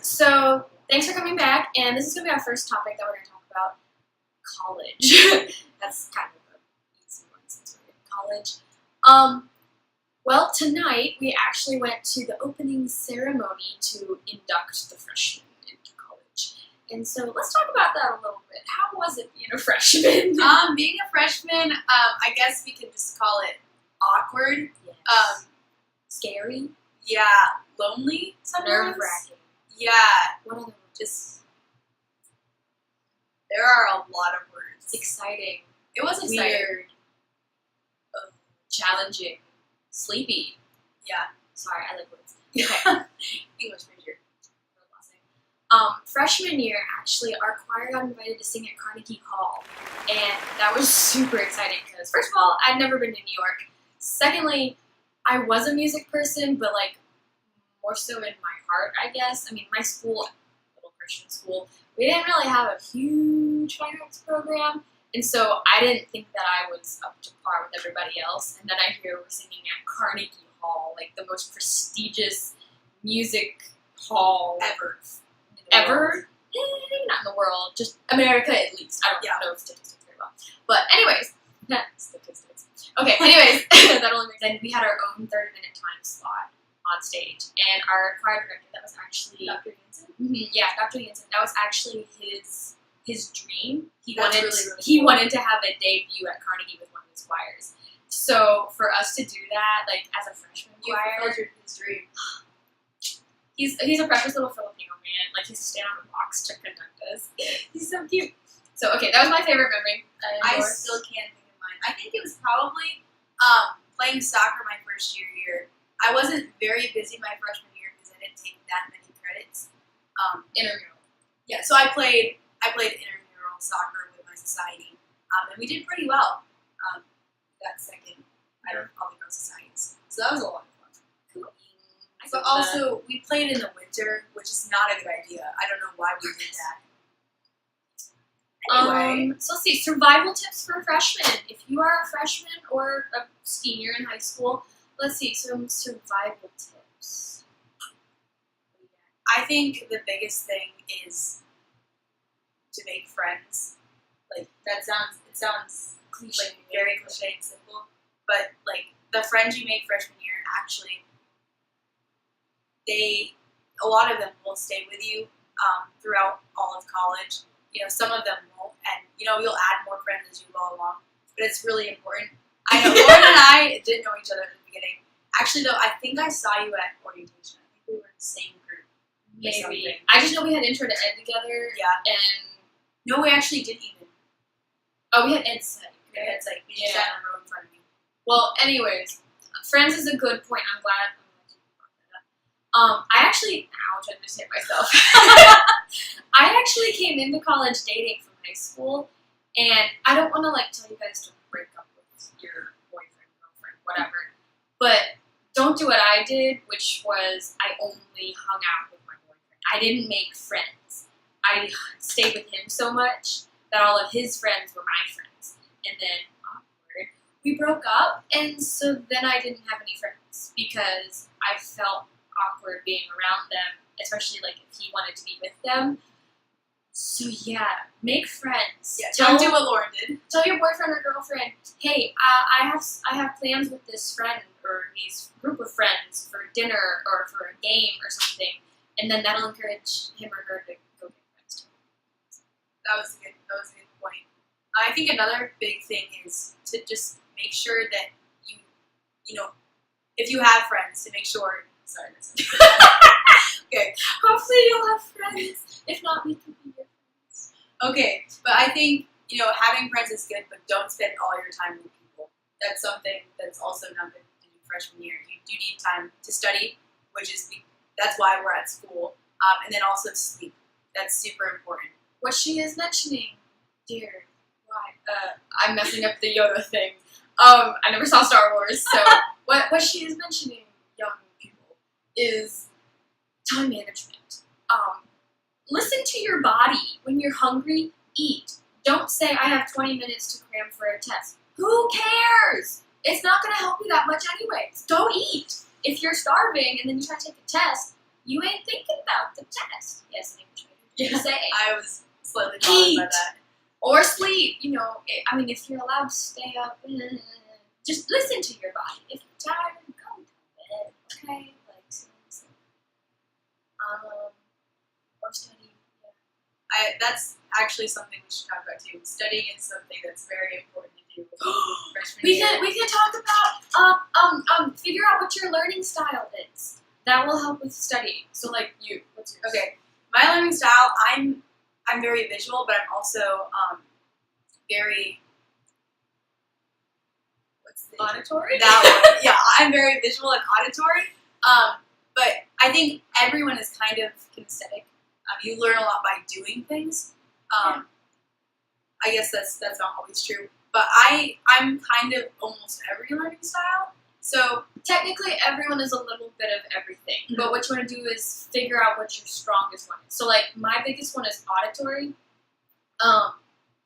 So thanks for coming back, and this is going to be our first topic that we're going to talk about, college. That's kind of an easy one since we're in college. Well, tonight we actually went to the opening ceremony to induct the freshmen into college. And so let's talk about that a little bit. How was it being a freshman? Being a freshman, I guess we could just call it awkward. Yes. Scary. Yeah, lonely sometimes. Nerve-wracking. Yeah, What other just there are a lot of words. exciting, It was exciting. weird, challenging, sleepy. Yeah. Sorry, I like words. Okay. English major. Freshman year, actually, our choir got invited to sing at Carnegie Hall, and that was super exciting because, first of all, I'd never been to New York. Secondly, I was a music person, but like more so in my heart, I guess. I mean, my school, little Christian school, we didn't really have a huge fine arts program, and so I didn't think that I was up to par with everybody else. And then I hear we're singing at Carnegie Hall, like the most prestigious music hall Ever. ever. Maybe not in the world, just America at least. I don't know statistics very well. But anyways, statistics. Okay, anyways, that only makes sense. We had our own 30-minute time slot on stage, and our choir director, that was actually Dr. Hansen? Yeah, Dr. Hansen. That was actually his dream. That's really He cool. wanted to have a debut at Carnegie with one of his choirs. So for us to do that, like as a freshman You choir, fulfilled his dream. he's a precious little Filipino man. Like, he used to stand on a box to conduct us. He's so cute. So, okay, that was my favorite memory. I Yours? still can't think of mine. I think it was probably playing soccer my first year here. I wasn't very busy my freshman year because I didn't take that many credits. Intramural. Yeah, so I played intramural soccer with my society, and we did pretty well. That second out of all the girls' societies, so that was a lot of fun. Cool. I But think also, we played in the winter, which is not a good idea. I don't know why we did that. Anyway, so let's see, survival tips for freshmen. If you are a freshman or a senior in high school, let's see, some survival tips. I think the biggest thing is to make friends. Like, it sounds Cliche. like very cliche and simple, but like the friends you make freshman year, actually, a lot of them will stay with you throughout all of college. You know, some of them won't, and you know, you'll add more friends as you go along. But it's really important. I know Lauren and I didn't know each other at the beginning. Actually, though, I think I saw you at orientation. I think we were in the same group. Maybe. something. I just know we had intro to ed together. Yeah. And, No, we actually didn't even. oh, we had ed study. It's like we just Yeah. sat in a row in front of me. Well, anyways, friends is a good point. I'm glad you brought that up. I actually, ouch, I just hit myself. I actually came into college dating from high school, and I don't want to like tell you guys to break up with your boyfriend, girlfriend, whatever. But don't do what I did, which was I only hung out with my boyfriend. I didn't make friends. I stayed with him so much that all of his friends were my friends. And then, awkward, we broke up, and so then I didn't have any friends because I felt awkward being around them, especially like if he wanted to be with them. So yeah, make friends. Yeah, don't do what Lauren did. Tell your boyfriend or girlfriend, hey, I have plans with this friend or these group of friends for dinner or for a game or something, and then that'll encourage him or her to go get friends too. That was a good point. I think another big thing is to just make sure that you know, if you have friends, to make sure. Sorry, that's okay. Hopefully you'll have friends. If not, we can be your friends. Okay, but I think, you know, having friends is good, but don't spend all your time with people. That's something that's also not good to do freshman year. You do need time to study, that's why we're at school, and then also sleep. That's super important. What she is mentioning, dear, why? I'm messing up the Yoda thing. I never saw Star Wars, so what she is mentioning, young people, is time management. Listen to your body. When you're hungry, eat. Don't say, I have 20 minutes to cram for a test. Who cares? It's not going to help you that much anyways. Don't eat. If you're starving and then you try to take a test, You ain't thinking about the test. Yes, English major. Yeah. Say. I was slightly bothered by Eat. that. Or sleep. I mean, if you're allowed to stay up, just listen to your body. If you're tired, go to bed. Okay? Like, seriously. Or study. That's actually something we should talk about too. Studying is something that's very important to do. Freshman We year. could talk about figure out what your learning style is. That will help with studying. So like what's yours? Okay, my learning style. I'm very visual, but I'm also very. What's the Auditory? that one? Yeah, I'm very visual and auditory. But I think everyone is kind of kinesthetic. You learn a lot by doing things. I guess that's not always true, but I'm kind of almost every learning style. So Technically, everyone is a little bit of everything. Mhm. But what you want to do is figure out what your strongest one is. So, like, my biggest one is auditory,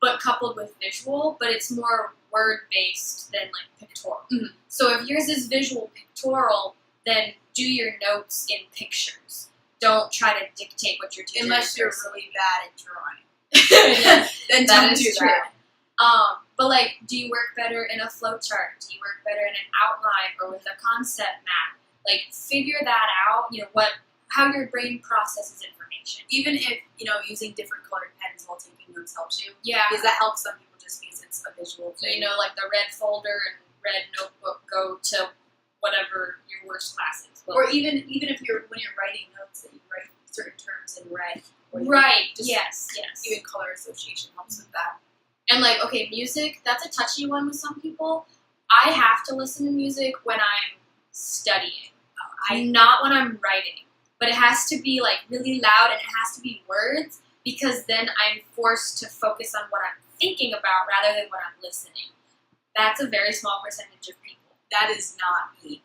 but coupled with visual, but it's more word-based than, like, pictorial. Mhm. So if yours is visual pictorial, then do your notes in pictures. Don't try to dictate what your teacher unless is you're saying. really bad at drawing, Yeah, then that don't is do true. that. But like, do you work better in a flowchart? Do you work better in an outline or with a concept map? Like, figure that out. How your brain processes information. Even if using different colored pens while taking notes helps you, Yeah, because that helps some people just because it's a visual thing. like the red folder and red notebook go to whatever your worst class is. Or even if when you're writing notes that you write certain terms in red. Or you right. just- Yes. Even color association helps with that. And like, okay, music, that's a touchy one with some people. I have to listen to music when I'm studying. Not when I'm writing. But it has to be like really loud and it has to be words because then I'm forced to focus on what I'm thinking about rather than what I'm listening. That's a very small percentage of people. That is not me.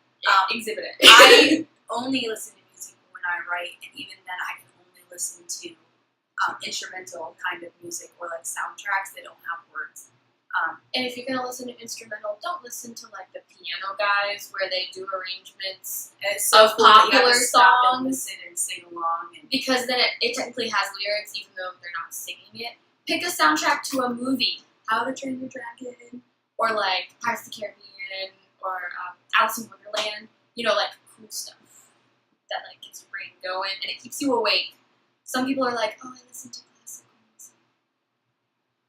Exhibit it. I only listen to music when I write, and even then I can only listen to instrumental kind of music or like soundtracks that don't have words. And if you're going to listen to instrumental, don't listen to like the piano guys where they do arrangements And it's so Of cool that you have popular to stop and songs. listen and sing along. And because then it technically has lyrics even though they're not singing it. Pick a soundtrack to a movie. How to Train Your Dragon or like Pirates of the Caribbean or Alice in Wonderland. Like cool stuff that like gets your brain going and it keeps you awake. Some people are like, oh, I listen to classical music.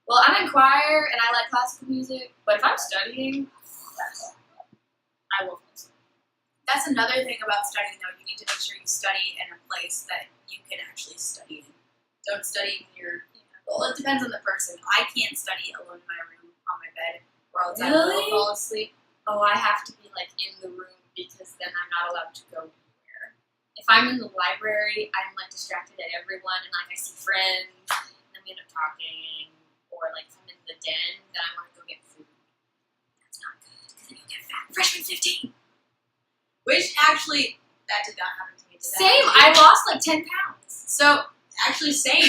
Well, I'm in choir and I like classical music, but if I'm studying, I will listen. that's another thing about studying, though. You need to make sure you study in a place that you can actually study in. Don't study when you're. Well, it depends on the person. I can't study alone in my room on my bed, or else I Really? will fall asleep. Oh, I have to be like in the room because then I'm not allowed to go anywhere. If I'm in the library, I'm like distracted at everyone and like I see friends and we end up talking. Or like if I'm in the den, then I want to go get food. That's not good because then you get fat. Freshman 15. Which actually, that did not happen to me. Did that Same. happen to you? I lost like 10 pounds. So actually, same.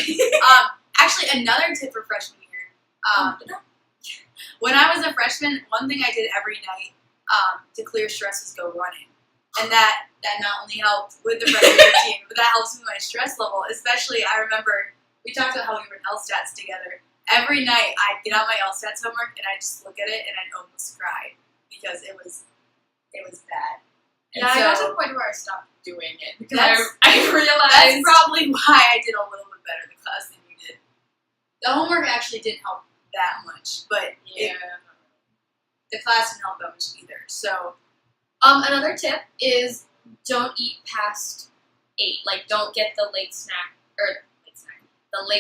Actually, another tip for freshman year. When I was a freshman, one thing I did every night to clear stress was go running, and that not only helped with the freshman year team, but that helps with my stress level. Especially, I remember we talked about how we were in LSTATs together. Every night, I'd get out my LSTATs homework and I'd just look at it and I'd almost cry because it was bad. And Yeah, I got to so the point where I stopped doing it because That's- I realized that's probably why I did a little bit better in the class than you did. The homework actually didn't help that much, but the class didn't help that much either. So Another tip is don't eat past 8. Like, don't get the late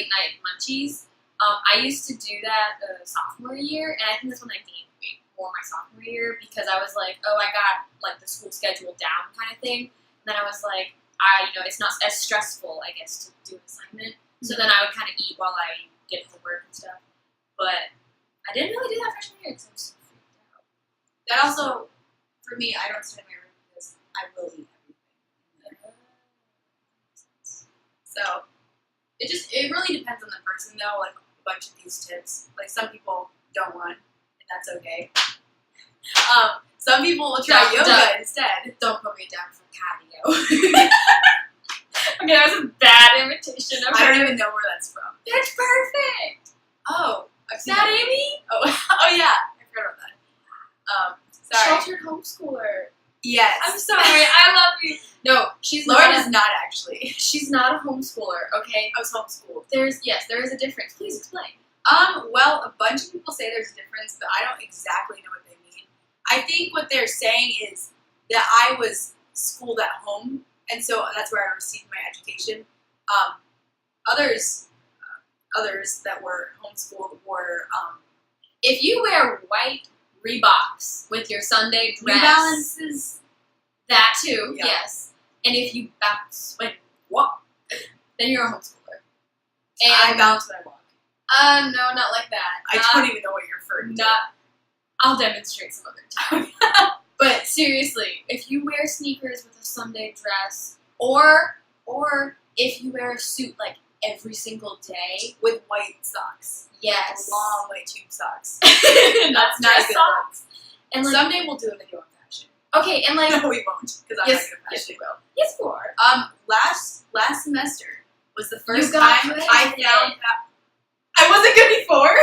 night munchies. I used to do that the sophomore year, and I think that's when I gained weight more my sophomore year because I was like, oh, I got like the school schedule down kind of thing. And then I was like, it's not as stressful, I guess, to do an assignment. So then I would kind of eat while I did homework and stuff. But I didn't really do that freshman year because I was so freaked out. that also, for me, I don't stay in my room because I will eat everything. So it really depends on the person though. Like a bunch of these tips, like some people don't run, and that's okay. Some people will try yoga instead. Don't put me down for cardio. Okay, that was a bad imitation of I her. don't even know where that's from. That's perfect. Oh, I've Is seen that Amy? Oh, oh yeah, I forgot about that. Sorry. Sheltered homeschooler. Yes. I'm sorry. I love you. No, she's Lauren not. is not actually. She's not a homeschooler. Okay. I was homeschooled. There is a difference. Please explain. Well, a bunch of people say there's a difference, but I don't exactly know what they mean. I think what they're saying is that I was schooled at home, and so that's where I received my education. Others that were homeschooled were If you wear white Reeboks with your Sunday New dress, Balances. that too, Yeah. yes. And if you bounce when you walk, then you're a homeschooler. I And bounce when I walk. no, not like that. I don't even know what you're referring to. Not. I'll demonstrate some other time. But seriously, if you wear sneakers with a Sunday dress, or if you wear a suit like every single day, With white socks. yes, Long white tube socks. that's not dress good socks. And like, Someday we'll do a video on fashion. okay, and like, No, we won't, because I'm yes, not good at yes, fashion. we will. Yes, we are. Last semester was the first got time good I at it. found that I wasn't good before.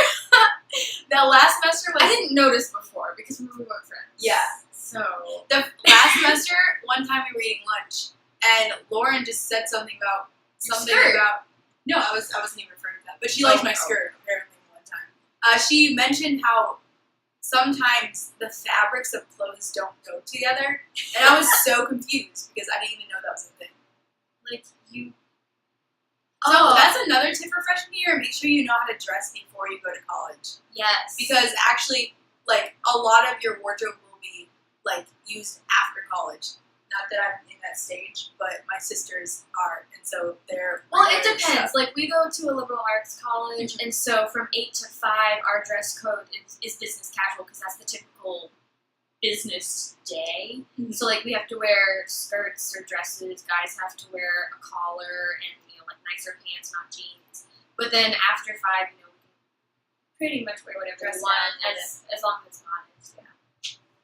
That last semester was I didn't notice before because we weren't friends. Yeah. So the last semester. One time we were eating lunch, and Lauren just said something about Your something skirt. about. No, I wasn't even referring to that. But she liked Oh, my no. skirt apparently one time. She mentioned how sometimes the fabrics of clothes don't go together, and I was so confused because I didn't even know that was a thing. like you. So Oh. that's another tip for freshman year. Make sure you know how to dress before you go to college. Yes. Because actually, like, a lot of your wardrobe will be, like, used after college. Not that I'm in that stage, but my sisters are, and so they're... Well, it wearing depends. stuff. Like, we go to a liberal arts college, and so from 8 to 5, our dress code is business casual because that's the typical business day. Mhm. So, like, we have to wear skirts or dresses. Guys have to wear a collar and, like, nicer pants, not jeans. But then after 5, we can pretty much wear whatever Dress we want down, as long as it's modest, yeah.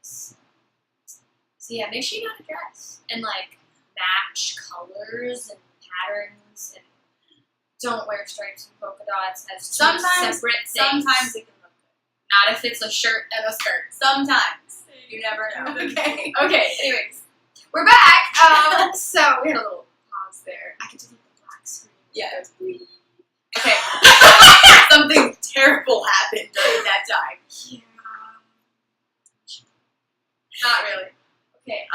So, yeah, make sure you know how to dress. And, like, match colors and patterns and don't wear stripes and polka dots as two Sometimes- separate things. Sometimes it can look good. Not if it's a shirt and a skirt. Sometimes. You never know. Okay. Okay, anyways. We're back. So we had a little pause there. I could do like the black screen. Yeah. That was weird. Okay. Something terrible happened during that time. Yeah. Not really. Okay.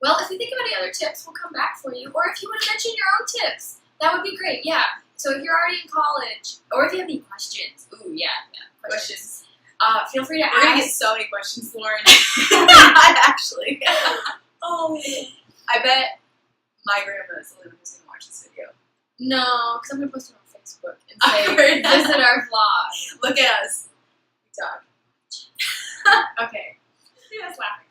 Well, if you think of any other tips, we'll come back for you. Or if you want to mention your own tips, that would be great. Yeah. So if you're already in college, or if you have any questions, questions. Feel free to We're gonna get ask. so many questions, Lauren. Not actually. Oh. I bet my grandma is the only one who's gonna watch this video. No, because I'm gonna post it on Facebook and I say heard that. visit our vlog. Look at us. We talk. Okay. See us laughing.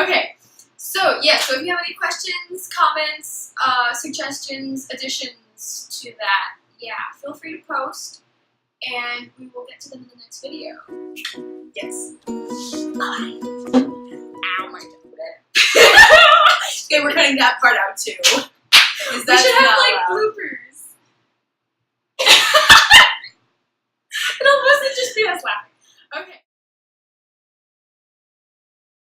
Okay. So if you have any questions, comments, suggestions, additions to that, feel free to post, and we will get to them in the next video. Yes. Bye. Ow, my foot. Okay, we're cutting that part out too. We should have like bloopers. It'll mostly just be us laughing.